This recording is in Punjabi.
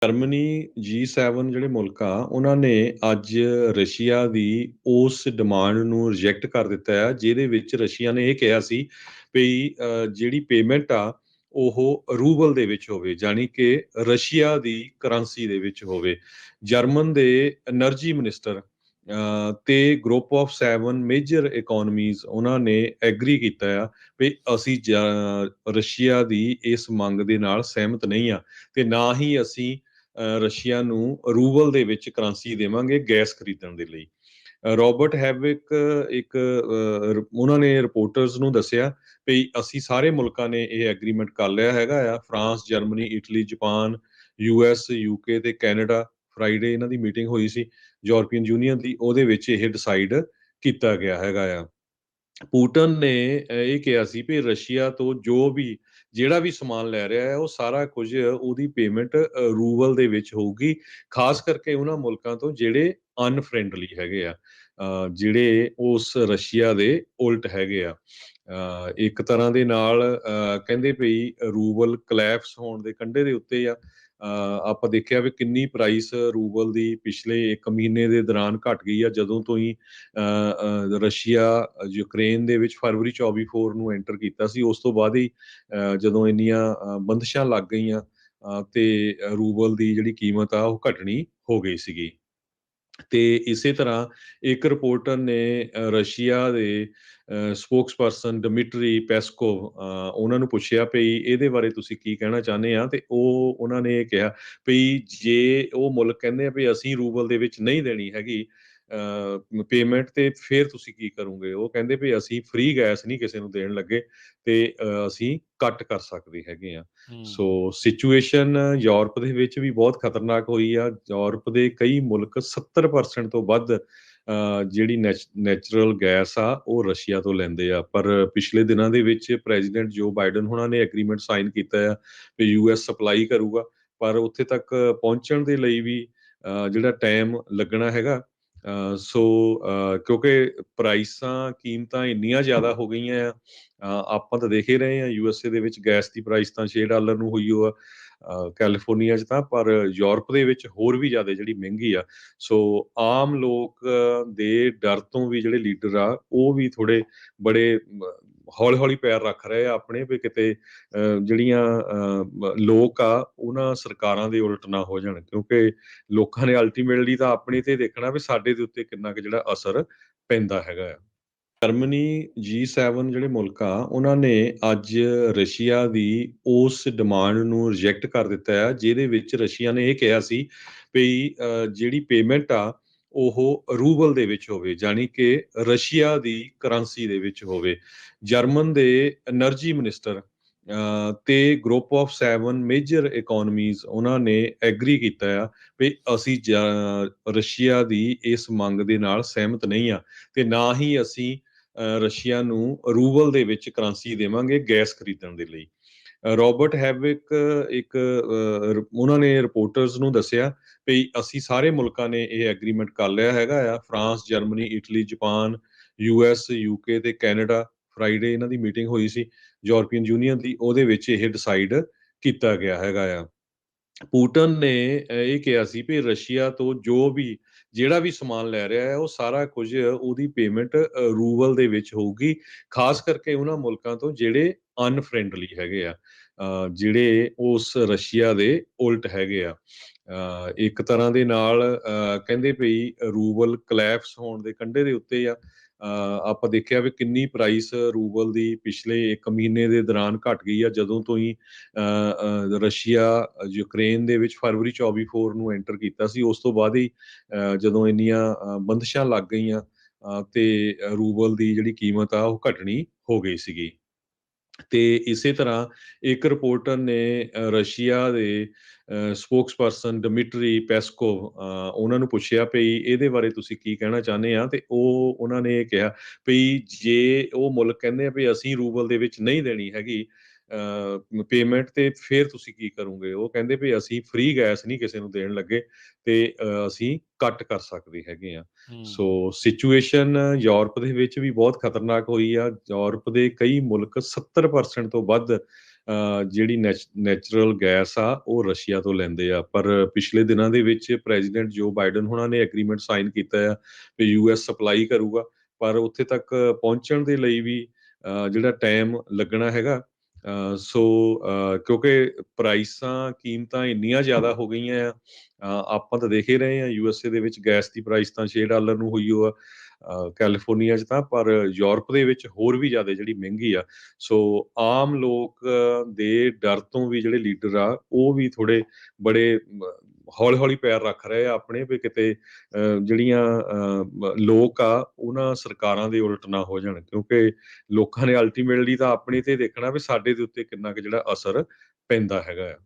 ਜਰਮਨੀ G7 ਜਿਹੜੇ ਮੁਲਕ ਆ ਉਹਨਾਂ ਨੇ ਅੱਜ ਰਸ਼ੀਆ ਦੀ ਉਸ ਡਿਮਾਂਡ ਨੂੰ ਰਿਜੈਕਟ ਕਰ ਦਿੱਤਾ ਹੈ, ਜਿਹਦੇ ਵਿੱਚ ਰਸ਼ੀਆ ਨੇ ਇਹ ਕਿਹਾ ਸੀ ਵੀ ਜਿਹੜੀ ਪੇਮੈਂਟ ਆ ਉਹ ਰੂਬਲ ਦੇ ਵਿੱਚ ਹੋਵੇ, ਜਾਣੀ ਕਿ ਰਸ਼ੀਆ ਦੀ ਕਰੰਸੀ ਦੇ ਵਿੱਚ ਹੋਵੇ। ਜਰਮਨ ਦੇ એનર્ਜੀ ਮਿਨਿਸਟਰ ਤੇ ਗਰੁੱਪ ਆਫ 7 ਮੇਜਰ ਇਕਨੋਮੀਜ਼ ਉਹਨਾਂ ਨੇ ਐਗਰੀ ਕੀਤਾ ਆ ਵੀ ਅਸੀਂ ਰਸ਼ੀਆ ਦੀ ਇਸ ਮੰਗ ਦੇ ਨਾਲ ਸਹਿਮਤ ਨਹੀਂ ਆ, ਤੇ ਨਾ ਹੀ ਅਸੀਂ ਰਸ਼ੀਆ ਨੂੰ ਰੂਬਲ ਦੇ ਵਿੱਚ ਕਰੰਸੀ ਦੇਵਾਂਗੇ ਗੈਸ ਖਰੀਦਣ ਦੇ ਲਈ। ਰੋਬਰਟ ਹੈਵਿਕ ਇੱਕ ਉਹਨਾਂ ਨੇ ਰਿਪੋਰਟਰਸ ਨੂੰ ਦੱਸਿਆ ਵੀ ਅਸੀਂ ਸਾਰੇ ਮੁਲਕਾਂ ਨੇ ਇਹ ਐਗਰੀਮੈਂਟ ਕਰ ਲਿਆ ਹੈਗਾ ਆ, France, Germany, Italy, Japan, US, UK ਤੇ ਕੈਨੇਡਾ। ਫਰਾਈਡੇ ਇਹਨਾਂ ਦੀ ਮੀਟਿੰਗ ਹੋਈ ਸੀ ਯੂਰਪੀਅਨ ਯੂਨੀਅਨ ਦੀ, ਉਹਦੇ ਵਿੱਚ ਇਹ ਡਿਸਾਈਡ ਕੀਤਾ ਗਿਆ ਹੈਗਾ ਆ। ਪੁਟਨ ਨੇ ਇਹ ਕਿਹਾ ਸੀ ਵੀ ਰਸ਼ੀਆ ਤੋਂ ਜਿਹੜਾ ਵੀ ਸਮਾਨ ਲੈ ਰਿਹਾ ਹੈ ਉਹ ਸਾਰਾ ਕੁਝ ਉਹਦੀ ਪੇਮੈਂਟ ਰੂਬਲ ਦੇ ਵਿੱਚ ਹੋਊਗੀ, ਖਾਸ ਕਰਕੇ ਉਹਨਾਂ ਮੁਲਕਾਂ ਤੋਂ ਜਿਹੜੇ ਅਨਫ੍ਰੈਂਡਲੀ ਹੈਗੇ ਆ, ਜਿਹੜੇ ਉਸ ਰਸ਼ੀਆ ਦੇ ਉਲਟ ਹੈਗੇ ਆ। ਇੱਕ ਤਰ੍ਹਾਂ ਦੇ ਨਾਲ ਕਹਿੰਦੇ ਵੀ ਰੂਬਲ ਕਲੈਪਸ ਹੋਣ ਦੇ ਕੰਢੇ ਦੇ ਉੱਤੇ ਆ। ਆਪਾਂ ਦੇਖਿਆ ਵੀ ਕਿੰਨੀ ਪ੍ਰਾਈਸ ਰੂਬਲ ਦੀ ਪਿਛਲੇ 1 ਮਹੀਨੇ ਦੇ ਦੌਰਾਨ ਘਟ ਗਈ ਆ, ਜਦੋਂ ਤੋਂ ਹੀ ਰਸ਼ੀਆ ਯੂਕਰੇਨ ਦੇ ਵਿੱਚ ਫਰਵਰੀ 24 ਨੂੰ ਐਂਟਰ ਕੀਤਾ ਸੀ। ਉਸ ਤੋਂ ਬਾਅਦ ਹੀ ਜਦੋਂ ਇੰਨੀਆਂ ਬੰਦਸ਼ਾਂ ਲੱਗ ਗਈਆਂ ਤੇ ਰੂਬਲ ਦੀ ਜਿਹੜੀ ਕੀਮਤ ਆ ਉਹ ਘਟਣੀ ਹੋ ਗਈ ਸੀਗੀ। ਤੇ ਇਸੇ ਤਰ੍ਹਾਂ ਇੱਕ ਰਿਪੋਰਟਰ ਨੇ ਰਸ਼ੀਆ ਦੇ ਸਪੋਕਸਪਰਸਨ ਡਮਿਟਰੀ ਪੈਸਕੋਵ ਉਹਨਾਂ ਨੂੰ ਪੁੱਛਿਆ ਵੀ ਇਹਦੇ ਬਾਰੇ ਤੁਸੀਂ ਕੀ ਕਹਿਣਾ ਚਾਹੁੰਦੇ ਆ, ਤੇ ਉਹਨਾਂ ਨੇ ਇਹ ਕਿਹਾ ਵੀ ਜੇ ਉਹ ਮੁਲਕ ਕਹਿੰਦੇ ਆ ਵੀ ਅਸੀਂ ਰੂਬਲ ਦੇ ਵਿੱਚ ਨਹੀਂ ਦੇਣੀ ਹੈਗੀ ਪੇਮੈਂਟ, ਤੇ ਫਿਰ ਤੁਸੀਂ ਕੀ ਕਰੋਗੇ? ਉਹ ਕਹਿੰਦੇ ਵੀ ਅਸੀਂ ਫ੍ਰੀ ਗੈਸ ਨਹੀਂ ਕਿਸੇ ਨੂੰ ਦੇਣ ਲੱਗੇ, ਤੇ ਅਸੀਂ ਕੱਟ ਕਰ ਸਕਦੇ ਹੈਗੇ ਆ। ਸੋ ਸਿਚੁਏਸ਼ਨ ਯੂਰਪ ਦੇ ਵਿੱਚ ਵੀ ਬਹੁਤ ਖਤਰਨਾਕ ਹੋਈ ਆ। ਯੂਰਪ ਦੇ ਕਈ ਮੁਲਕ 70% ਤੋਂ ਵੱਧ ਜਿਹੜੀ ਨੈਚੁਰਲ ਗੈਸ ਆ ਉਹ ਰਸ਼ੀਆ ਤੋਂ ਲੈਂਦੇ ਆ। ਪਰ ਪਿਛਲੇ ਦਿਨਾਂ ਦੇ ਵਿੱਚ ਪ੍ਰੈਜ਼ੀਡੈਂਟ ਜੋ ਬਾਈਡਨ ਹੋਣਾ ਨੇ ਐਗਰੀਮੈਂਟ ਸਾਈਨ ਕੀਤਾ ਆ ਵੀ US ਸਪਲਾਈ ਕਰੂਗਾ, ਪਰ ਉੱਥੇ ਤੱਕ ਪਹੁੰਚਣ ਦੇ ਲਈ ਵੀ ਜਿਹੜਾ ਟਾਈਮ ਲੱਗਣਾ ਹੈਗਾ। ਸੋ ਕਿਉਂਕਿ ਕੀਮਤਾਂ ਇੰਨੀਆਂ ਜ਼ਿਆਦਾ ਹੋ ਗਈਆਂ ਆ। ਆਪਾਂ ਤਾਂ ਦੇਖ ਹੀ ਰਹੇ ਹਾਂ USA ਦੇ ਵਿੱਚ ਗੈਸ ਦੀ ਪ੍ਰਾਈਸ ਤਾਂ $6 ਨੂੰ ਹੋਈ ਹੋ ਆ, ਕੈਲੀਫੋਰਨੀਆ 'ਚ ਤਾਂ, ਪਰ ਯੂਰਪ ਦੇ ਵਿੱਚ ਹੋਰ ਵੀ ਜ਼ਿਆਦਾ ਜਿਹੜੀ ਮਹਿੰਗੀ ਆ। ਸੋ ਆਮ ਲੋਕ ਦੇ ਡਰ ਤੋਂ ਵੀ ਜਿਹੜੇ ਲੀਡਰ ਆ ਉਹ ਵੀ ਥੋੜੇ ਬੜੇ ਹੌਲੀ ਹੌਲੀ ਪੈਰ ਰੱਖ ਰਹੇ ਆ ਆਪਣੇ, ਵੀ ਕਿਤੇ ਜਿਹੜੀਆਂ ਲੋਕ ਆ ਉਹਨਾਂ ਸਰਕਾਰਾਂ ਦੇ ਉਲਟ ਨਾ ਹੋ ਜਾਣ, ਕਿਉਂਕਿ ਲੋਕਾਂ ਨੇ ਅਲਟੀਮੇਟਲੀ ਤਾਂ ਆਪਣੇ ਤੇ ਦੇਖਣਾ ਵੀ ਸਾਡੇ ਦੇ ਉੱਤੇ ਕਿੰਨਾ ਕੁ ਜਿਹੜਾ ਅਸਰ ਪੈਂਦਾ ਹੈਗਾ ਆ। ਜਰਮਨੀ G7 ਜਿਹੜੇ ਮੁਲਕ ਆ ਉਹਨਾਂ ਨੇ ਅੱਜ ਰਸ਼ੀਆ ਦੀ ਉਸ ਡਿਮਾਂਡ ਨੂੰ ਰਿਜੈਕਟ ਕਰ ਦਿੱਤਾ ਹੈ, ਜਿਹਦੇ ਵਿੱਚ ਰਸ਼ੀਆ ਨੇ ਇਹ ਕਿਹਾ ਸੀ ਵੀ ਜਿਹੜੀ ਪੇਮੈਂਟ ਆ ਉਹ ਰੂਬਲ ਦੇ ਵਿੱਚ ਹੋਵੇ, ਜਾਣੀ ਕਿ ਰਸ਼ੀਆ ਦੀ ਕਰੰਸੀ ਦੇ ਵਿੱਚ ਹੋਵੇ। ਜਰਮਨ ਦੇ એનર્ਜੀ ਮਿਨਿਸਟਰ ਤੇ ਗਰੁੱਪ ਆਫ 7 ਮੇਜਰ ਇਕਨੋਮੀਜ਼ ਉਹਨਾਂ ਨੇ ਐਗਰੀ ਕੀਤਾ ਆ ਵੀ ਅਸੀਂ ਰਸ਼ੀਆ ਦੀ ਇਸ ਮੰਗ ਦੇ ਨਾਲ ਸਹਿਮਤ ਨਹੀਂ ਆ, ਤੇ ਨਾ ਹੀ ਅਸੀਂ ਰਸ਼ੀਆ ਨੂੰ ਰੂਬਲ ਦੇ ਵਿੱਚ ਕਰੰਸੀ ਦੇਵਾਂਗੇ ਗੈਸ ਖਰੀਦਣ ਦੇ ਲਈ। ਰੋਬਰਟ ਹੈਵਿਕ ਇੱਕ ਉਹਨਾਂ ਨੇ ਰਿਪੋਰਟਰਸ ਨੂੰ ਦੱਸਿਆ ਵੀ ਅਸੀਂ ਸਾਰੇ ਮੁਲਕਾਂ ਨੇ ਇਹ ਐਗਰੀਮੈਂਟ ਕਰ ਲਿਆ ਹੈਗਾ ਆ, France, Germany, Italy, Japan, US, UK ਤੇ ਕੈਨੇਡਾ। ਫਰਾਈਡੇ ਇਹਨਾਂ ਦੀ ਮੀਟਿੰਗ ਹੋਈ ਸੀ ਯੂਰਪੀਅਨ ਯੂਨੀਅਨ ਦੀ, ਉਹਦੇ ਵਿੱਚ ਇਹ ਡਿਸਾਈਡ ਕੀਤਾ ਗਿਆ ਹੈਗਾ ਆ। ਪੁਟਨ ਨੇ ਇਹ ਕਿਹਾ ਸੀ ਵੀ ਰਸ਼ੀਆ ਤੋਂ ਜਿਹੜਾ ਵੀ ਸਮਾਨ ਲੈ ਰਿਹਾ ਹੈ ਉਹ ਸਾਰਾ ਕੁਝ ਉਹਦੀ ਪੇਮੈਂਟ ਰੂਬਲ ਦੇ ਵਿੱਚ ਹੋਊਗੀ, ਖਾਸ ਕਰਕੇ ਉਹਨਾਂ ਮੁਲਕਾਂ ਤੋਂ ਜਿਹੜੇ ਅਨਫ੍ਰੈਂਡਲੀ ਹੈਗੇ ਆ, ਜਿਹੜੇ ਉਸ ਰਸ਼ੀਆ ਦੇ ਉਲਟ ਹੈਗੇ ਆ। ਇੱਕ ਤਰ੍ਹਾਂ ਦੇ ਨਾਲ ਕਹਿੰਦੇ ਵੀ ਰੂਬਲ ਕਲੈਪਸ ਹੋਣ ਦੇ ਕੰਢੇ ਦੇ ਉੱਤੇ ਆ। ਆਪਾਂ ਦੇਖਿਆ ਵੀ ਕਿੰਨੀ ਪ੍ਰਾਈਸ ਰੂਬਲ ਦੀ ਪਿਛਲੇ 1 ਮਹੀਨੇ ਦੇ ਦੌਰਾਨ ਘਟ ਗਈ ਆ, ਜਦੋਂ ਤੋਂ ਹੀ ਰਸ਼ੀਆ ਯੂਕਰੇਨ ਦੇ ਵਿੱਚ ਫਰਵਰੀ 24 ਨੂੰ ਐਂਟਰ ਕੀਤਾ ਸੀ। ਉਸ ਤੋਂ ਬਾਅਦ ਹੀ ਜਦੋਂ ਇੰਨੀਆਂ ਬੰਦਸ਼ਾਂ ਲੱਗ ਗਈਆਂ ਤੇ ਰੂਬਲ ਦੀ ਜਿਹੜੀ ਕੀਮਤ ਆ ਉਹ ਘਟਣੀ ਹੋ ਗਈ ਸੀਗੀ। ਤੇ ਇਸੇ ਤਰ੍ਹਾਂ ਇੱਕ ਰਿਪੋਰਟਰ ਨੇ ਰਸ਼ੀਆ ਦੇ ਸਪੋਕਸਪਰਸਨ ਡਮਿਟਰੀ ਪੈਸਕੋਵ ਉਹਨਾਂ ਨੂੰ ਪੁੱਛਿਆ ਵੀ ਇਹਦੇ ਬਾਰੇ ਤੁਸੀਂ ਕੀ ਕਹਿਣਾ ਚਾਹੁੰਦੇ ਆ, ਤੇ ਉਹਨਾਂ ਨੇ ਇਹ ਕਿਹਾ ਵੀ ਜੇ ਉਹ ਮੁਲਕ ਕਹਿੰਦੇ ਆ ਵੀ ਅਸੀਂ ਰੂਬਲ ਦੇ ਵਿੱਚ ਨਹੀਂ ਦੇਣੀ ਹੈਗੀ ਪੇਮੈਂਟ, ਤੇ ਫਿਰ ਤੁਸੀਂ ਕੀ ਕਰੋਗੇ? ਉਹ ਕਹਿੰਦੇ ਵੀ ਅਸੀਂ ਫ੍ਰੀ ਗੈਸ ਨਹੀਂ ਕਿਸੇ ਨੂੰ ਦੇਣ ਲੱਗੇ, ਤੇ ਅਸੀਂ ਕੱਟ ਕਰ ਸਕਦੇ ਹੈਗੇ ਆ। ਸੋ ਸਿਚੁਏਸ਼ਨ ਯੂਰਪ ਦੇ ਵਿੱਚ ਵੀ ਬਹੁਤ ਖਤਰਨਾਕ ਹੋਈ ਆ। ਯੂਰਪ ਦੇ ਕਈ ਮੁਲਕ 70% ਤੋਂ ਵੱਧ ਜਿਹੜੀ ਨੈਚੁਰਲ ਗੈਸ ਆ ਉਹ ਰਸ਼ੀਆ ਤੋਂ ਲੈਂਦੇ ਆ। ਪਰ ਪਿਛਲੇ ਦਿਨਾਂ ਦੇ ਵਿੱਚ ਪ੍ਰੈਜ਼ੀਡੈਂਟ ਜੋ ਬਾਈਡਨ ਹੋਣਾ ਨੇ ਐਗਰੀਮੈਂਟ ਸਾਈਨ ਕੀਤਾ ਆ ਵੀ ਯੂਐਸ ਸਪਲਾਈ ਕਰੂਗਾ, ਪਰ ਉੱਥੇ ਤੱਕ ਪਹੁੰਚਣ ਦੇ ਲਈ ਵੀ ਜਿਹੜਾ ਟਾਈਮ ਲੱਗਣਾ ਹੈਗਾ। ਸੋ ਕਿਉਂਕਿ ਪ੍ਰਾਈਸਾਂ ਕੀਮਤਾਂ ਇੰਨੀਆਂ ਜ਼ਿਆਦਾ ਹੋ ਗਈਆਂ ਆ। ਆਪਾਂ ਤਾਂ ਦੇਖ ਹੀ ਰਹੇ ਹਾਂ ਯੂਐਸਏ ਦੇ ਵਿੱਚ ਗੈਸ ਦੀ ਪ੍ਰਾਈਸ ਤਾਂ $6 ਨੂੰ ਹੋਈ ਹੋ ਆ, ਕੈਲੀਫੋਰਨੀਆ 'ਚ ਤਾਂ, ਪਰ ਯੂਰਪ ਦੇ ਵਿੱਚ ਹੋਰ ਵੀ ਜ਼ਿਆਦਾ ਜਿਹੜੀ ਮਹਿੰਗੀ ਆ। ਸੋ ਆਮ ਲੋਕ ਦੇ ਡਰ ਤੋਂ ਵੀ ਜਿਹੜੇ ਲੀਡਰ ਆ ਉਹ ਵੀ ਥੋੜੇ ਬੜੇ ਹੌਲੀ ਹੌਲੀ ਪੈਰ ਰੱਖ ਰਹੇ ਆ ਆਪਣੇ, ਵੀ ਕਿਤੇ ਜਿਹੜੀਆਂ ਲੋਕ ਆ ਉਹਨਾਂ ਸਰਕਾਰਾਂ ਦੇ ਉਲਟ ਨਾ ਹੋ ਜਾਣ, ਕਿਉਂਕਿ ਲੋਕਾਂ ਨੇ ਅਲਟੀਮੇਟਲੀ ਤਾਂ ਆਪਣੇ ਤੇ ਦੇਖਣਾ ਵੀ ਸਾਡੇ ਦੇ ਉੱਤੇ ਕਿੰਨਾ ਕੁ ਜਿਹੜਾ ਅਸਰ ਪੈਂਦਾ ਹੈਗਾ ਆ।